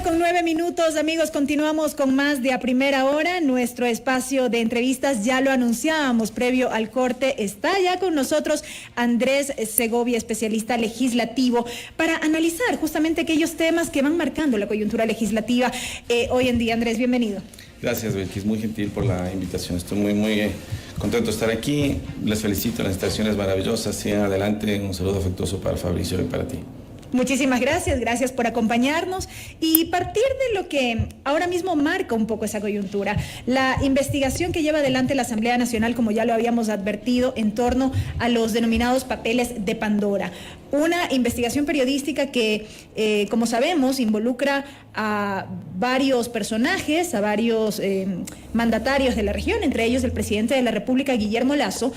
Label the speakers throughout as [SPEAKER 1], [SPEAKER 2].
[SPEAKER 1] con 9 minutos, amigos, continuamos con más de A Primera Hora, nuestro espacio de entrevistas. Ya lo anunciábamos previo al corte, está ya con nosotros Andrés Segovia, especialista legislativo, para analizar justamente aquellos temas que van marcando la coyuntura legislativa hoy en día. Andrés, bienvenido.
[SPEAKER 2] Gracias, Belkis, muy gentil por la invitación. Estoy muy contento de estar aquí. Les felicito, las instalaciones maravillosas. Sigan adelante. Un saludo afectuoso para Fabricio y para ti.
[SPEAKER 1] Muchísimas gracias por acompañarnos y partir de lo que ahora mismo marca un poco esa coyuntura, la investigación que lleva adelante la Asamblea Nacional, como ya lo habíamos advertido, en torno a los denominados papeles de Pandora. Una investigación periodística que, como sabemos, involucra a varios personajes, a varios mandatarios de la región, entre ellos el presidente de la República, Guillermo Lasso,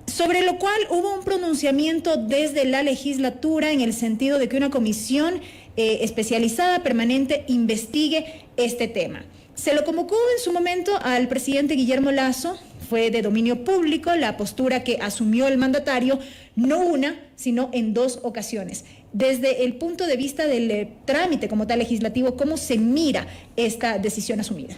[SPEAKER 1] sobre lo cual hubo un pronunciamiento desde la legislatura en el sentido de que una comisión especializada permanente investigue este tema. Se lo convocó en su momento al presidente Guillermo Lasso, fue de dominio público la postura que asumió el mandatario, no una, sino en 2 ocasiones. Desde el punto de vista del trámite como tal legislativo, ¿cómo se mira esta decisión asumida?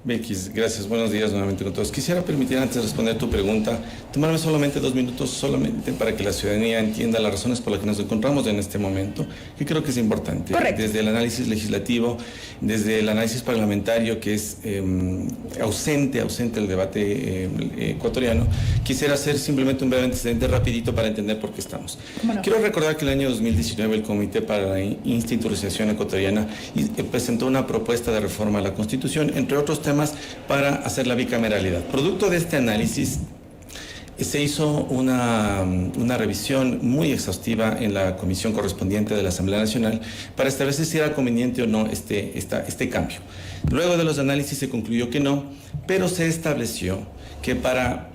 [SPEAKER 2] Belkis, gracias. Buenos días nuevamente con todos. Quisiera permitir, antes de responder tu pregunta, tomarme solamente 2 minutos solamente para que la ciudadanía entienda las razones por las que nos encontramos en este momento, que creo que es importante.
[SPEAKER 1] Correcto.
[SPEAKER 2] Desde el análisis legislativo, desde el análisis parlamentario, que es ausente del debate ecuatoriano, quisiera hacer simplemente un breve antecedente rapidito para entender por qué estamos.
[SPEAKER 1] ¿Cómo no?
[SPEAKER 2] Quiero recordar que el año 2019 el Comité para la Institucionalización Ecuatoriana presentó una propuesta de reforma a la Constitución, entre otros temas, para hacer la bicameralidad. Producto de este análisis se hizo una revisión muy exhaustiva en la comisión correspondiente de la Asamblea Nacional para establecer si era conveniente o no este cambio. Luego de los análisis se concluyó que no, pero se estableció que para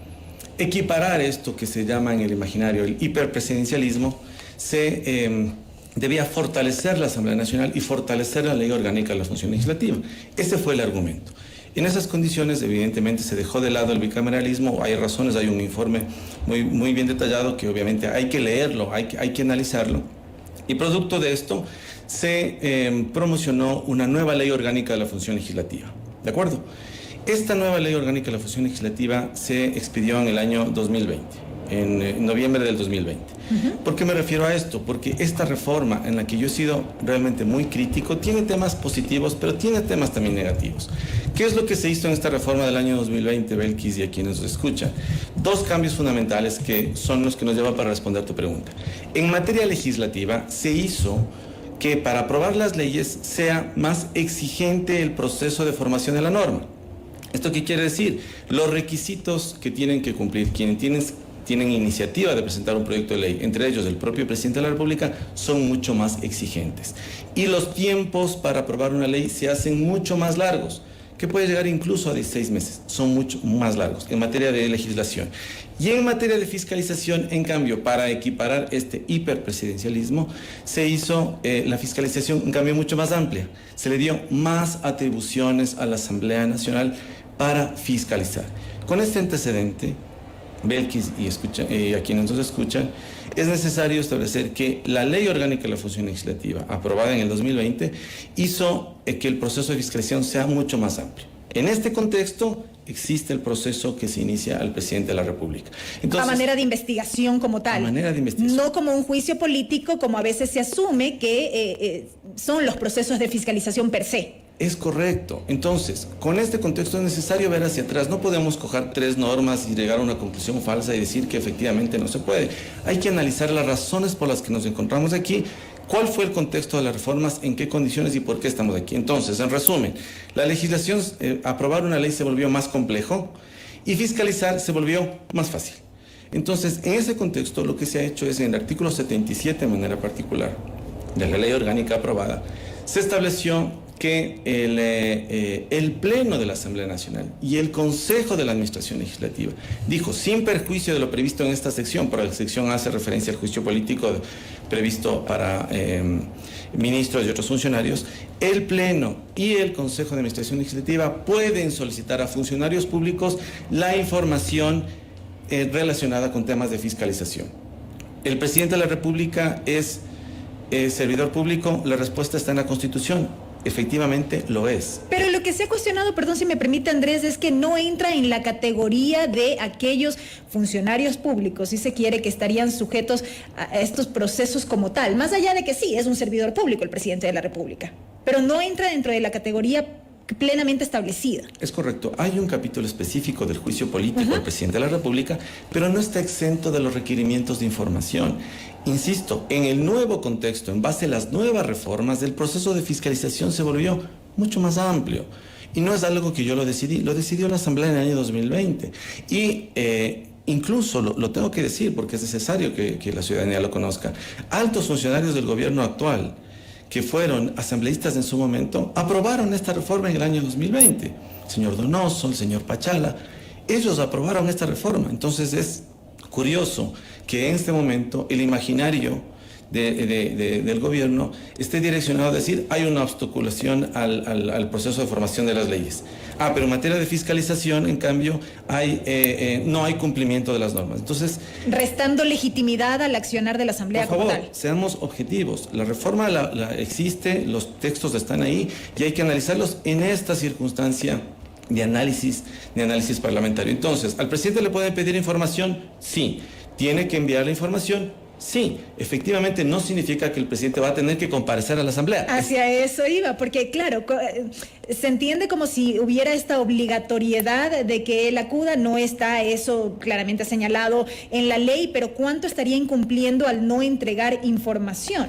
[SPEAKER 2] equiparar esto que se llama en el imaginario el hiperpresidencialismo, se debía fortalecer la Asamblea Nacional y fortalecer la ley orgánica de la función legislativa. Ese fue el argumento. En esas condiciones, evidentemente, se dejó de lado el bicameralismo. Hay razones, hay un informe muy bien detallado que obviamente hay que leerlo, hay que analizarlo. Y producto de esto, se promocionó una nueva ley orgánica de la función legislativa. ¿De acuerdo? Esta nueva ley orgánica de la función legislativa se expidió en el año 2020, en noviembre del 2020. ¿Por qué me refiero a esto? Porque esta reforma, en la que yo he sido realmente muy crítico, tiene temas positivos, pero tiene temas también negativos. ¿Qué es lo que se hizo en esta reforma del año 2020, Belkis, y a quienes nos escuchan? 2 cambios fundamentales que son los que nos llevan para responder tu pregunta. En materia legislativa, se hizo que para aprobar las leyes sea más exigente el proceso de formación de la norma. ¿Esto qué quiere decir? Los requisitos que tienen que cumplir quienes tienen iniciativa de presentar un proyecto de ley, entre ellos el propio presidente de la República, son mucho más exigentes. Y los tiempos para aprobar una ley se hacen mucho más largos, que puede llegar incluso a 16 meses, son mucho más largos en materia de legislación. Y en materia de fiscalización, en cambio, para equiparar este hiperpresidencialismo, se hizo la fiscalización, en cambio, mucho más amplia. Se le dio más atribuciones a la Asamblea Nacional para fiscalizar. Con este antecedente, Belkis y a quienes nos escuchan, es necesario establecer que la Ley Orgánica de la Función Legislativa, aprobada en el 2020, hizo que el proceso de fiscalización sea mucho más amplio. En este contexto existe el proceso que se inicia al presidente de la República. Entonces,
[SPEAKER 1] a manera de investigación como tal.
[SPEAKER 2] A manera de investigación.
[SPEAKER 1] No como un juicio político, como a veces se asume que son los procesos de fiscalización per se.
[SPEAKER 2] Es correcto. Entonces, con este contexto es necesario ver hacia atrás. No podemos coger 3 normas y llegar a una conclusión falsa y decir que efectivamente no se puede. Hay que analizar las razones por las que nos encontramos aquí, cuál fue el contexto de las reformas, en qué condiciones y por qué estamos aquí. Entonces, en resumen, la legislación, aprobar una ley se volvió más complejo y fiscalizar se volvió más fácil. Entonces, en ese contexto, lo que se ha hecho es, en el artículo 77, de manera particular, de la ley orgánica aprobada, se estableció que el Pleno de la Asamblea Nacional y el Consejo de la Administración Legislativa dijo, sin perjuicio de lo previsto en esta sección, pero la sección hace referencia al juicio político previsto para ministros y otros funcionarios, el Pleno y el Consejo de Administración Legislativa pueden solicitar a funcionarios públicos la información relacionada con temas de fiscalización. El presidente de la República es servidor público, la respuesta está en la Constitución. efectivamente lo es.
[SPEAKER 1] Pero lo que se ha cuestionado, perdón si me permite Andrés, es que no entra en la categoría de aquellos funcionarios públicos, si se quiere, que estarían sujetos a estos procesos como tal, más allá de que sí, es un servidor público el presidente de la República, pero no entra dentro de la categoría plenamente establecida.
[SPEAKER 2] Es correcto. Hay un capítulo específico del juicio político del presidente de la República, pero no está exento de los requerimientos de información. Insisto, en el nuevo contexto, en base a las nuevas reformas, el proceso de fiscalización se volvió mucho más amplio. Y no es algo que yo lo decidió la Asamblea en el año 2020. Y incluso, lo tengo que decir porque es necesario que la ciudadanía lo conozca, altos funcionarios del gobierno actual, que fueron asambleístas en su momento, aprobaron esta reforma en el año 2020. El señor Donoso, el señor Pachala, ellos aprobaron esta reforma. Entonces es curioso que en este momento el imaginario del gobierno esté direccionado a decir hay una obstaculización al proceso de formación de las leyes. Pero en materia de fiscalización, en cambio, no hay cumplimiento de las normas. Entonces,
[SPEAKER 1] restando legitimidad al accionar de la Asamblea
[SPEAKER 2] por favor,
[SPEAKER 1] como tal.
[SPEAKER 2] seamos objetivos. La reforma existe, los textos están ahí y hay que analizarlos en esta circunstancia de análisis parlamentario. Entonces, ¿al presidente le pueden pedir información? Sí. ¿Tiene que enviar la información? Sí, efectivamente no significa que el presidente va a tener que comparecer a la Asamblea.
[SPEAKER 1] Hacia eso iba, porque claro, se entiende como si hubiera esta obligatoriedad de que él acuda, no está eso claramente señalado en la ley, pero ¿cuánto estaría incumpliendo al no entregar información?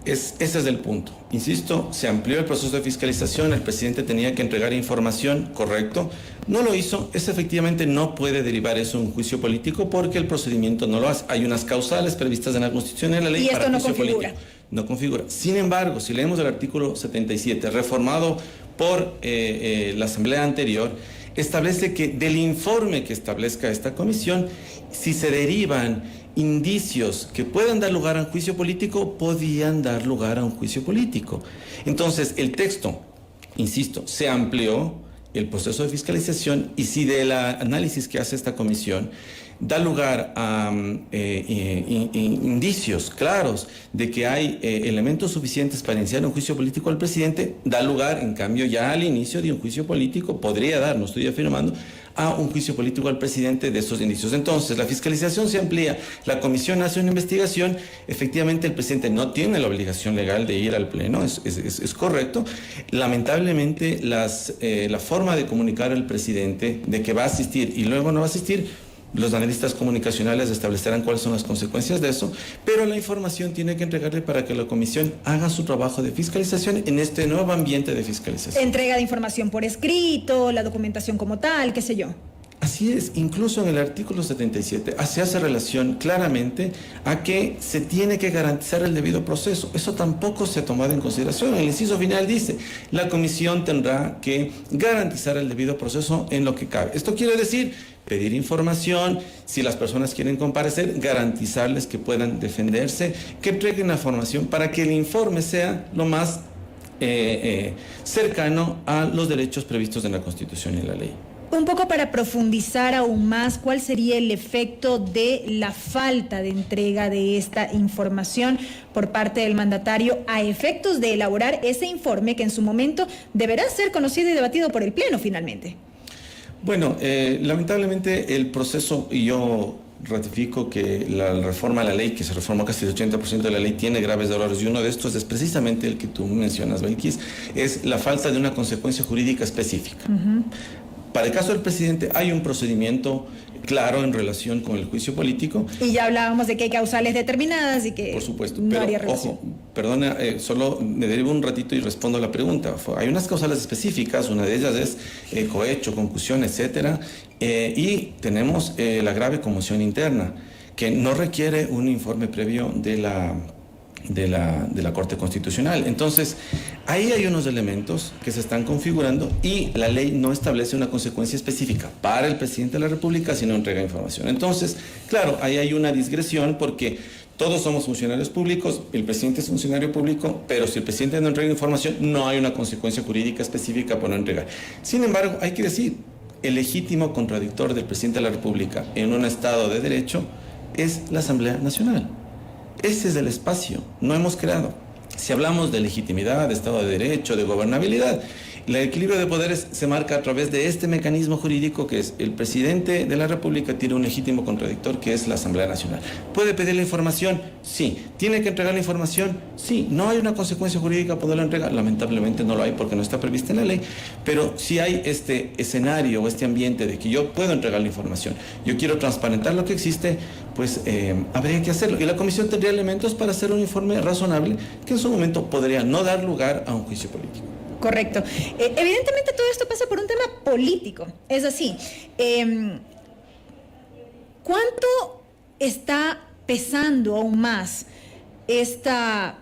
[SPEAKER 2] Ese es el punto. Insisto, se amplió el proceso de fiscalización, el presidente tenía que entregar información, correcto. No lo hizo, efectivamente no puede derivar eso en un juicio político porque el procedimiento no lo hace. Hay unas causales previstas en la Constitución y en la ley para juicio político. No configura. Sin embargo, si leemos el artículo 77, reformado por la Asamblea anterior, establece que del informe que establezca esta comisión, si se derivan indicios que puedan dar lugar a un juicio político, podían dar lugar a un juicio político. Entonces, el texto, insisto, se amplió el proceso de fiscalización y si del análisis que hace esta comisión da lugar a indicios claros de que hay elementos suficientes para iniciar un juicio político al presidente, da lugar, en cambio, ya al inicio de un juicio político, podría dar, no estoy afirmando, a un juicio político al presidente de estos indicios. Entonces, la fiscalización se amplía, la comisión hace una investigación, efectivamente el presidente no tiene la obligación legal de ir al pleno, es correcto. Lamentablemente, la forma de comunicar al presidente de que va a asistir y luego no va a asistir, los analistas comunicacionales establecerán cuáles son las consecuencias de eso, pero la información tiene que entregarle para que la comisión haga su trabajo de fiscalización en este nuevo ambiente de fiscalización.
[SPEAKER 1] Entrega de información por escrito, la documentación como tal, qué sé yo.
[SPEAKER 2] Así es, incluso en el artículo 77 se hace relación claramente a que se tiene que garantizar el debido proceso. Eso tampoco se ha tomado en consideración. El inciso final dice, la comisión tendrá que garantizar el debido proceso en lo que cabe. Esto quiere decir pedir información, si las personas quieren comparecer, garantizarles que puedan defenderse, que entreguen la formación para que el informe sea lo más cercano a los derechos previstos en la Constitución y en la ley.
[SPEAKER 1] Un poco para profundizar aún más, ¿cuál sería el efecto de la falta de entrega de esta información por parte del mandatario a efectos de elaborar ese informe que en su momento deberá ser conocido y debatido por el Pleno finalmente?
[SPEAKER 2] Bueno, lamentablemente el proceso, y yo ratifico que la reforma a la ley, que se reformó casi el 80% de la ley, tiene graves errores, y uno de estos es precisamente el que tú mencionas, Belkis, es la falta de una consecuencia jurídica específica. Para el caso del presidente hay un procedimiento claro en relación con el juicio político.
[SPEAKER 1] Y ya hablábamos de que hay causales determinadas y que
[SPEAKER 2] por supuesto,
[SPEAKER 1] no
[SPEAKER 2] pero,
[SPEAKER 1] haría relación.
[SPEAKER 2] Ojo, perdona, solo me derivo un ratito y respondo a la pregunta. Hay unas causales específicas, una de ellas es cohecho, concusión, etcétera, y tenemos la grave conmoción interna, que no requiere un informe previo de la Corte Constitucional. Entonces, ahí hay unos elementos que se están configurando y la ley no establece una consecuencia específica para el presidente de la República si no entrega información. Entonces, claro, ahí hay una disgresión porque todos somos funcionarios públicos, el presidente es funcionario público, pero si el presidente no entrega información, no hay una consecuencia jurídica específica por no entregar. Sin embargo, hay que decir, el legítimo contradictor del presidente de la República en un Estado de Derecho es la Asamblea Nacional. Ese es el espacio, no hemos creado. Si hablamos de legitimidad, de Estado de Derecho, de gobernabilidad, el equilibrio de poderes se marca a través de este mecanismo jurídico que es el presidente de la República tiene un legítimo contradictor que es la Asamblea Nacional. ¿Puede pedir la información? Sí. ¿Tiene que entregar la información? Sí. ¿No hay una consecuencia jurídica para poderla entregar? Lamentablemente no lo hay porque no está prevista en la ley, pero si hay este escenario o este ambiente de que yo puedo entregar la información, yo quiero transparentar lo que existe, pues habría que hacerlo. Y la Comisión tendría elementos para hacer un informe razonable que en su momento podría no dar lugar a un juicio político.
[SPEAKER 1] Correcto. Evidentemente todo esto pasa por un tema político. Es así. ¿Cuánto está pesando aún más esta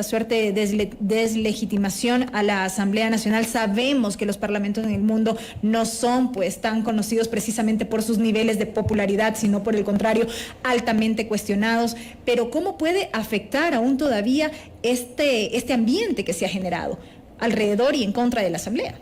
[SPEAKER 1] suerte de deslegitimación a la Asamblea Nacional? Sabemos que los parlamentos en el mundo no son pues tan conocidos precisamente por sus niveles de popularidad, sino por el contrario, altamente cuestionados. Pero ¿cómo puede afectar aún todavía este ambiente que se ha generado alrededor y en contra de la Asamblea?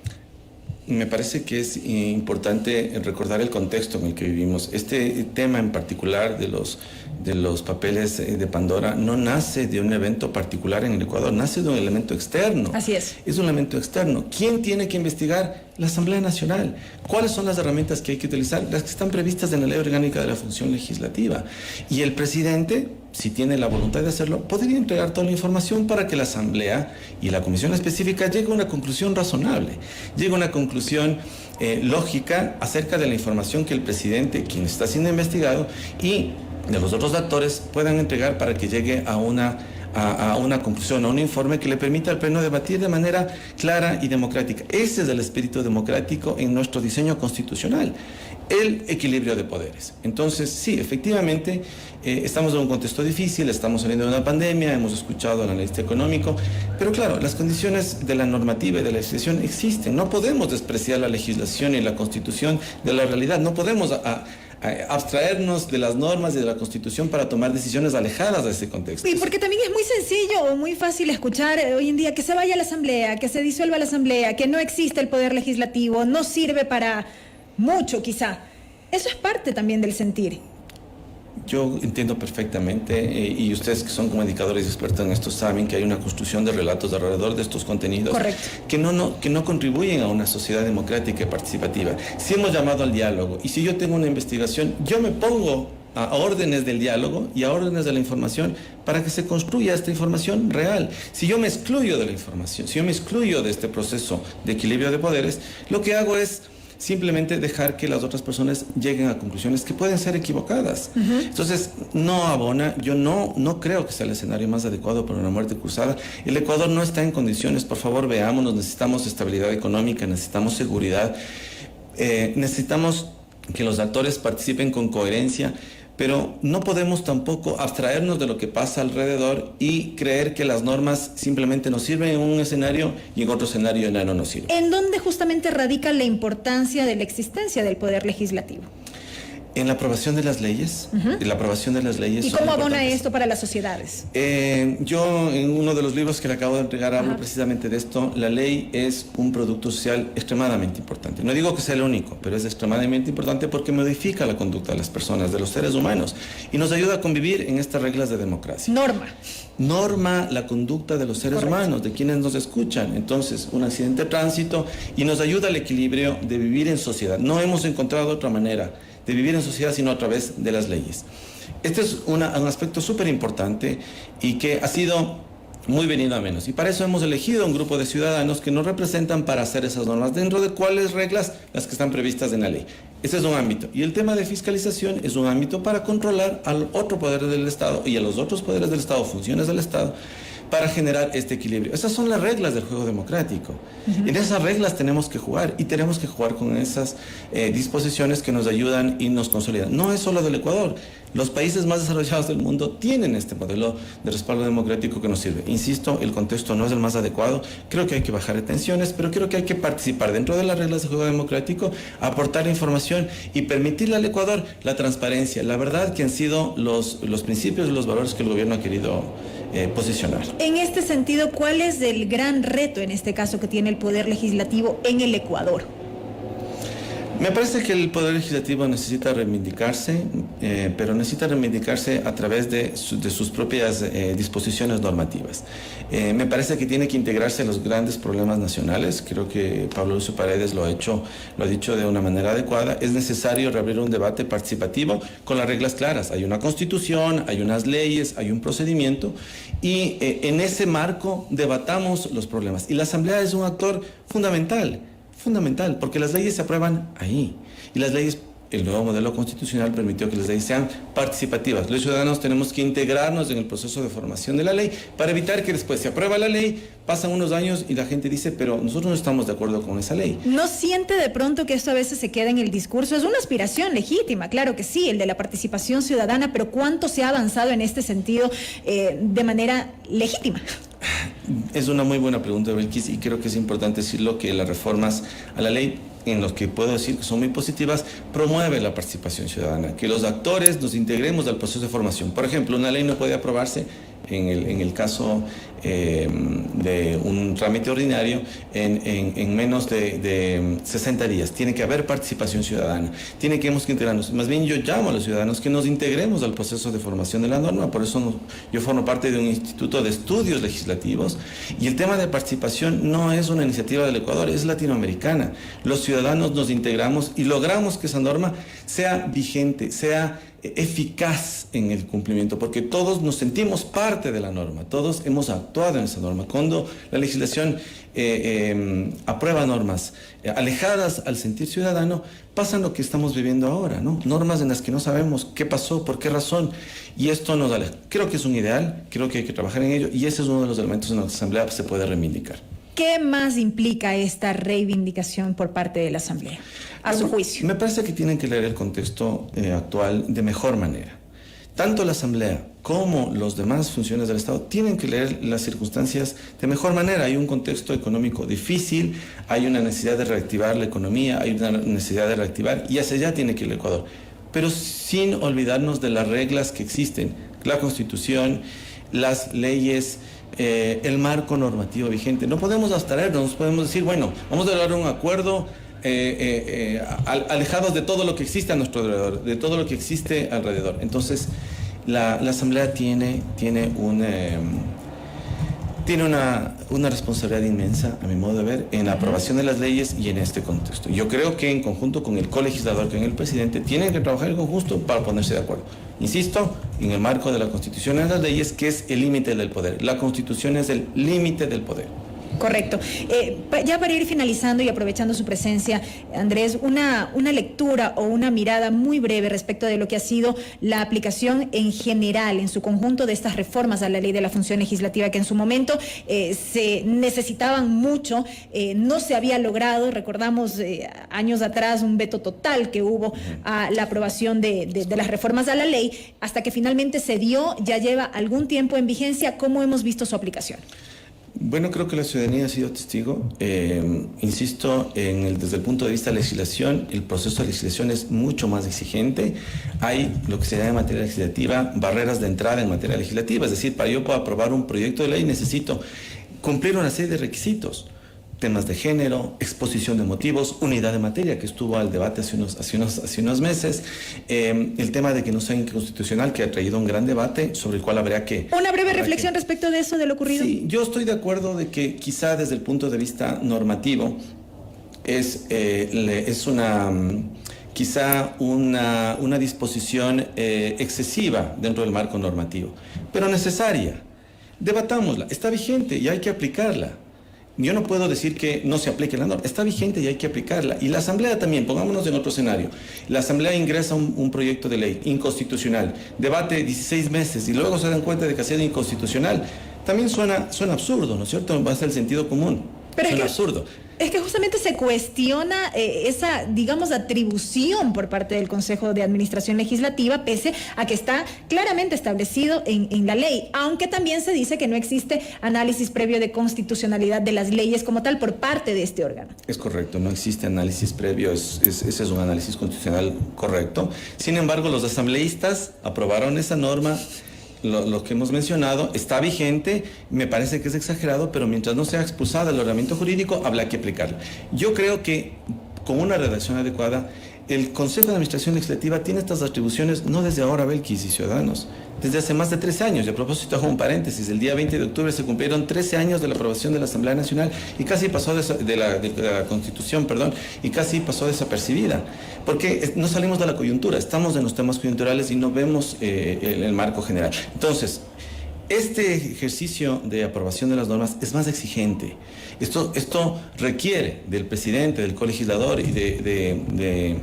[SPEAKER 2] Me parece que es importante recordar el contexto en el que vivimos. Este tema en particular de los papeles de Pandora no nace de un evento particular en el Ecuador, nace de un elemento externo.
[SPEAKER 1] Así es.
[SPEAKER 2] Es un elemento externo. ¿Quién tiene que investigar? La Asamblea Nacional. ¿Cuáles son las herramientas que hay que utilizar? Las que están previstas en la Ley Orgánica de la Función Legislativa. Y el presidente, si tiene la voluntad de hacerlo, podría entregar toda la información para que la Asamblea y la Comisión específica llegue a una conclusión razonable, llegue a una conclusión lógica acerca de la información que el presidente, quien está siendo investigado, y de los otros actores puedan entregar para que llegue a una conclusión, a un informe que le permita al Pleno debatir de manera clara y democrática. Ese es el espíritu democrático en nuestro diseño constitucional, el equilibrio de poderes. Entonces, sí, efectivamente, estamos en un contexto difícil, estamos saliendo de una pandemia, hemos escuchado al analista económico, pero claro, las condiciones de la normativa y de la legislación existen. No podemos despreciar la legislación y la Constitución de la realidad, no podemos abstraernos de las normas y de la Constitución para tomar decisiones alejadas de ese contexto.
[SPEAKER 1] Y porque también es muy sencillo o muy fácil escuchar hoy en día que se vaya la Asamblea, que se disuelva la Asamblea, que no existe el poder legislativo, no sirve para mucho quizá. Eso es parte también del sentir.
[SPEAKER 2] Yo entiendo perfectamente, y ustedes que son comunicadores y expertos en esto saben que hay una construcción de relatos alrededor de estos contenidos.
[SPEAKER 1] Correcto.
[SPEAKER 2] que no contribuyen a una sociedad democrática y participativa. Si hemos llamado al diálogo y si yo tengo una investigación, yo me pongo a órdenes del diálogo y a órdenes de la información para que se construya esta información real. Si yo me excluyo de la información, si yo me excluyo de este proceso de equilibrio de poderes, lo que hago es simplemente dejar que las otras personas lleguen a conclusiones que pueden ser equivocadas. Entonces, no abona, yo no creo que sea el escenario más adecuado para una muerte cruzada. El Ecuador no está en condiciones, por favor, veámonos, necesitamos estabilidad económica, necesitamos seguridad, necesitamos que los actores participen con coherencia, pero no podemos tampoco abstraernos de lo que pasa alrededor y creer que las normas simplemente nos sirven en un escenario y en otro escenario no nos sirven.
[SPEAKER 1] ¿En dónde justamente radica la importancia de la existencia del Poder Legislativo?
[SPEAKER 2] En la aprobación de las leyes. La aprobación de las leyes.
[SPEAKER 1] ¿Y cómo abona esto para las sociedades?
[SPEAKER 2] Yo en uno de los libros que le acabo de entregar hablo precisamente de esto. La ley es un producto social extremadamente importante. No digo que sea el único, pero es extremadamente importante porque modifica la conducta de las personas, de los seres humanos, y nos ayuda a convivir en estas reglas de democracia. Norma la conducta de los seres humanos, de quienes nos escuchan. Entonces, un accidente de tránsito y nos ayuda al equilibrio de vivir en sociedad. No hemos encontrado otra manera de vivir en sociedad sino a través de las leyes. Este es un aspecto súper importante y que ha sido muy venido a menos. Y para eso hemos elegido un grupo de ciudadanos que nos representan para hacer esas normas. ¿Dentro de cuáles reglas? Las que están previstas en la ley. Ese es un ámbito. Y el tema de fiscalización es un ámbito para controlar al otro poder del Estado y a los otros poderes del Estado, funciones del Estado, para generar este equilibrio. Esas son las reglas del juego democrático. En esas reglas tenemos que jugar y tenemos que jugar con esas disposiciones que nos ayudan y nos consolidan. No es solo del Ecuador. Los países más desarrollados del mundo tienen este modelo de respaldo democrático que nos sirve. Insisto, el contexto no es el más adecuado. Creo que hay que bajar tensiones, pero creo que hay que participar dentro de las reglas del juego democrático, aportar información y permitirle al Ecuador la transparencia, la verdad que han sido los principios y los valores que el gobierno ha querido posicionar.
[SPEAKER 1] En este sentido, ¿cuál es el gran reto en este caso que tiene el Poder Legislativo en el Ecuador?
[SPEAKER 2] Me parece que el Poder Legislativo necesita reivindicarse, pero necesita reivindicarse a través de sus propias disposiciones normativas. Me parece que tiene que integrarse a los grandes problemas nacionales. Creo que Pablo Lucio Paredes lo ha dicho de una manera adecuada. Es necesario reabrir un debate participativo con las reglas claras. Hay una constitución, hay unas leyes, hay un procedimiento y en ese marco debatamos los problemas. Y la Asamblea es un actor fundamental, porque las leyes se aprueban ahí. Y las leyes, el nuevo modelo constitucional permitió que las leyes sean participativas. Los ciudadanos tenemos que integrarnos en el proceso de formación de la ley para evitar que después se aprueba la ley, pasan unos años y la gente dice, pero nosotros no estamos de acuerdo con esa ley.
[SPEAKER 1] ¿No siente de pronto que esto a veces se queda en el discurso? Es una aspiración legítima, claro que sí, el de la participación ciudadana, pero ¿cuánto se ha avanzado en este sentido de manera legítima?
[SPEAKER 2] Es una muy buena pregunta, Belkis, y creo que es importante decirlo que las reformas a la ley, en los que puedo decir que son muy positivas, promueve la participación ciudadana, que los actores nos integremos al proceso de formación. Por ejemplo, una ley no puede aprobarse en el caso de un trámite ordinario en menos de 60 días. Tiene que haber participación ciudadana. Tenemos que integrarnos. Más bien yo llamo a los ciudadanos que nos integremos al proceso de formación de la norma. Por eso yo formo parte de un instituto de estudios legislativos y el tema de participación no es una iniciativa del Ecuador, es latinoamericana. Los ciudadanos nos integramos y logramos que esa norma sea vigente, sea eficaz en el cumplimiento, porque todos nos sentimos parte de la norma, todos hemos actuado en esa norma. Cuando la legislación aprueba normas alejadas al sentir ciudadano, pasa lo que estamos viviendo ahora, ¿no? Normas en las que no sabemos qué pasó, por qué razón, y esto nos aleja. Creo que es un ideal, creo que hay que trabajar en ello, y ese es uno de los elementos en los que la Asamblea se puede reivindicar.
[SPEAKER 1] ¿Qué más implica esta reivindicación por parte de la Asamblea, a su juicio?
[SPEAKER 2] Me parece que tienen que leer el contexto actual de mejor manera. Tanto la Asamblea como los demás funciones del Estado tienen que leer las circunstancias de mejor manera. Hay un contexto económico difícil, hay una necesidad de reactivar la economía, hay una necesidad de reactivar, y hacia allá tiene que ir el Ecuador. Pero sin olvidarnos de las reglas que existen, la Constitución, las leyes, el marco normativo vigente. No podemos abstraernos, podemos decir, bueno, vamos a lograr un acuerdo alejados de todo lo que existe a nuestro alrededor, de todo lo que existe alrededor. Entonces, la Asamblea tiene una responsabilidad inmensa, a mi modo de ver, en la aprobación de las leyes y en este contexto. Yo creo que en conjunto con el colegislador, con el presidente, tienen que trabajar en conjunto para ponerse de acuerdo. Insisto, en el marco de la Constitución y de las leyes, que es el límite del poder. La Constitución es el límite del poder.
[SPEAKER 1] Correcto. Ya para ir finalizando y aprovechando su presencia, Andrés, una lectura o una mirada muy breve respecto de lo que ha sido la aplicación en general, en su conjunto, de estas reformas a la Ley de la Función Legislativa, que en su momento se necesitaban mucho, no se había logrado. Recordamos años atrás un veto total que hubo a la aprobación de las reformas a la ley, hasta que finalmente se dio. Ya lleva algún tiempo en vigencia. ¿Cómo hemos visto su aplicación?
[SPEAKER 2] Bueno, creo que la ciudadanía ha sido testigo. Insisto, desde el punto de vista de legislación, el proceso de legislación es mucho más exigente. Hay lo que se llama en materia legislativa barreras de entrada en materia legislativa. Es decir, para yo poder aprobar un proyecto de ley necesito cumplir una serie de requisitos. Temas de género, exposición de motivos, unidad de materia, que estuvo al debate hace unos meses, el tema de que no sea inconstitucional, que ha traído un gran debate sobre el cual habría que...
[SPEAKER 1] Una breve reflexión respecto de eso, de lo ocurrido.
[SPEAKER 2] Sí, yo estoy de acuerdo de que quizá desde el punto de vista normativo quizá una disposición excesiva dentro del marco normativo, pero necesaria. Debatámosla, está vigente y hay que aplicarla. Yo no puedo decir que no se aplique la norma, está vigente y hay que aplicarla. Y la Asamblea también, pongámonos en otro escenario. La Asamblea ingresa un proyecto de ley inconstitucional, debate 16 meses y luego se dan cuenta de que ha sido inconstitucional. También suena absurdo, ¿no es cierto? Va a ser el sentido común.
[SPEAKER 1] Pero
[SPEAKER 2] suena absurdo.
[SPEAKER 1] Es que justamente se cuestiona esa, digamos, atribución por parte del Consejo de Administración Legislativa, pese a que está claramente establecido en la ley, aunque también se dice que no existe análisis previo de constitucionalidad de las leyes como tal por parte de este órgano. Es correcto, no existe análisis previo, ese es un análisis constitucional correcto. Sin embargo, los asambleístas aprobaron esa norma. Lo que hemos mencionado está vigente, me parece que es exagerado, pero mientras no sea expulsada del ordenamiento jurídico, habrá que aplicarla. Yo creo que
[SPEAKER 2] con una redacción adecuada, el Consejo de Administración Legislativa tiene estas atribuciones no desde ahora, Belkis y ciudadanos, desde hace más de 13 años. Y a propósito, hago un paréntesis, el día 20 de octubre se cumplieron 13 años de la aprobación de la Asamblea Nacional y casi pasó de la Constitución, perdón, y casi pasó desapercibida, porque no salimos de la coyuntura, estamos en los temas coyunturales y no vemos el marco general. Entonces, este ejercicio de aprobación de las normas es más exigente. Esto requiere del presidente, del colegislador y de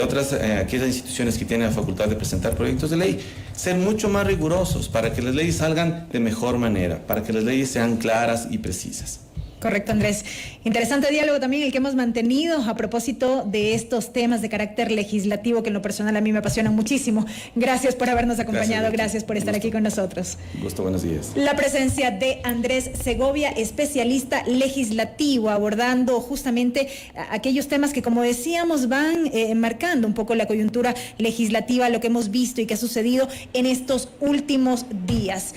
[SPEAKER 2] otras aquellas instituciones que tienen la facultad de presentar proyectos de ley, ser mucho más rigurosos para que las leyes salgan de mejor manera, para que las leyes sean claras y precisas.
[SPEAKER 1] Correcto, Andrés. Interesante diálogo también el que hemos mantenido a propósito de estos temas de carácter legislativo que en lo personal a mí me apasionan muchísimo. Gracias por habernos acompañado, gracias por estar aquí con nosotros.
[SPEAKER 2] Un gusto, buenos días.
[SPEAKER 1] La presencia de Andrés Segovia, especialista legislativo, abordando justamente aquellos temas que, como decíamos, van marcando un poco la coyuntura legislativa, lo que hemos visto y que ha sucedido en estos últimos días.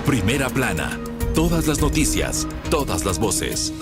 [SPEAKER 3] Primera Plana. Todas las noticias, todas las voces.